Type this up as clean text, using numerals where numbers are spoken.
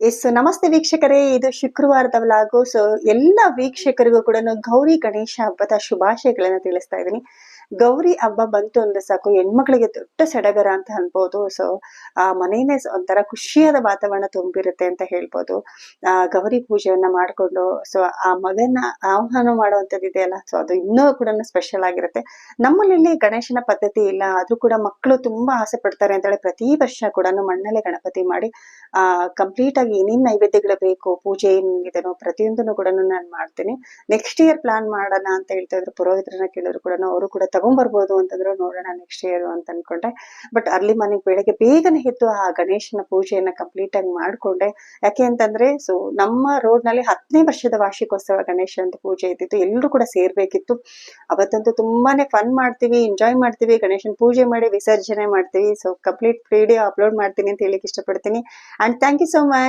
S ನಮಸ್ತೆ ವೀಕ್ಷಕರೇ, ಇದು ಶುಕ್ರವಾರದ ವ್ಲಾಗು. ಎಲ್ಲ ವೀಕ್ಷಕರಿಗೂ ಕೂಡ ಗೌರಿ ಗಣೇಶ ಹಬ್ಬದ ಶುಭಾಶಯಗಳನ್ನ ತಿಳಿಸ್ತಾ ಇದ್ದೀನಿ. ಗೌರಿ ಹಬ್ಬ ಬಂತು ಅಂದ್ರೆ ಸಾಕು, ಹೆಣ್ಮಕ್ಳಿಗೆ ದೊಡ್ಡ ಸಡಗರ ಅಂತ ಅನ್ಬೋದು. ಆ ಮನೇನೆ ಒಂಥರ ಖುಷಿಯಾದ ವಾತಾವರಣ ತುಂಬಿರುತ್ತೆ ಅಂತ ಹೇಳ್ಬೋದು. ಗೌರಿ ಪೂಜೆಯನ್ನ ಮಾಡ್ಕೊಂಡು ಆ ಮಗನ ಆಹ್ವಾನ ಮಾಡುವಂಥದ್ದು ಇದೆಯಲ್ಲ, ಅದು ಇನ್ನೂ ಕೂಡ ಸ್ಪೆಷಲ್ ಆಗಿರುತ್ತೆ. ನಮ್ಮಲ್ಲಿ ಗಣೇಶನ ಪದ್ಧತಿ ಇಲ್ಲ, ಆದ್ರೂ ಕೂಡ ಮಕ್ಕಳು ತುಂಬಾ ಆಸೆ ಪಡ್ತಾರೆ ಅಂತ ಹೇಳಿ ಪ್ರತಿ ವರ್ಷ ಕೂಡ ಮಣ್ಣಲ್ಲೇ ಗಣಪತಿ ಮಾಡಿ ಕಂಪ್ಲೀಟ್ ಆಗಿ ಏನೇನ್ ನೈವೇದ್ಯಗಳು ಬೇಕು, ಪೂಜೆ ಏನಿದೆನೋ ಪ್ರತಿಯೊಂದನ್ನು ಕೂಡ ನಾನು ಮಾಡ್ತೀನಿ. ನೆಕ್ಸ್ಟ್ ಇಯರ್ ಪ್ಲಾನ್ ಮಾಡೋಣ ಅಂತ ಹೇಳ್ತಾ ಇದ್ರು. ಪುರೋಹಿತರನ್ನ ಕೇಳಿದ್ರು ಕೂಡ ಅವರು ಕೂಡ ತಗೊಂಡ್ಬರ್ಬೋದು ಅಂತಂದ್ರು. ನೋಡೋಣ ನೆಕ್ಸ್ಟ್ ಇಯರ್ ಅಂತ ಅನ್ಕೊಂಡೆ. ಬಟ್ ಅರ್ಲಿ ಮಾರ್ನಿಂಗ್ ಬೆಳಗ್ಗೆ ಬೇಗನೆ ಎದ್ದು ಆ ಗಣೇಶನ ಪೂಜೆಯನ್ನ ಕಂಪ್ಲೀಟ್ ಆಗಿ ಮಾಡ್ಕೊಂಡೆ. ಯಾಕೆ ಅಂತಂದ್ರೆ ನಮ್ಮ ರೋಡ್ ನಲ್ಲಿ 10ನೇ ವರ್ಷದ ವಾರ್ಷಿಕೋತ್ಸವ ಗಣೇಶನ ಪೂಜೆ ಇದ್ದಿತ್ತು. ಎಲ್ಲರೂ ಕೂಡ ಸೇರ್ಬೇಕಿತ್ತು. ಅವತ್ತಂತೂ ತುಂಬಾನೇ ಫನ್ ಮಾಡ್ತೀವಿ, ಎಂಜಾಯ್ ಮಾಡ್ತೀವಿ, ಗಣೇಶನ ಪೂಜೆ ಮಾಡಿ ವಿಸರ್ಜನೆ ಮಾಡ್ತೀವಿ. ಕಂಪ್ಲೀಟ್ ವಿಡಿಯೋ ಅಪ್ಲೋಡ್ ಮಾಡ್ತೀನಿ ಅಂತ ಹೇಳಿಕ್ಕೆ ಇಷ್ಟಪಡ್ತೀನಿ. And thank you so much.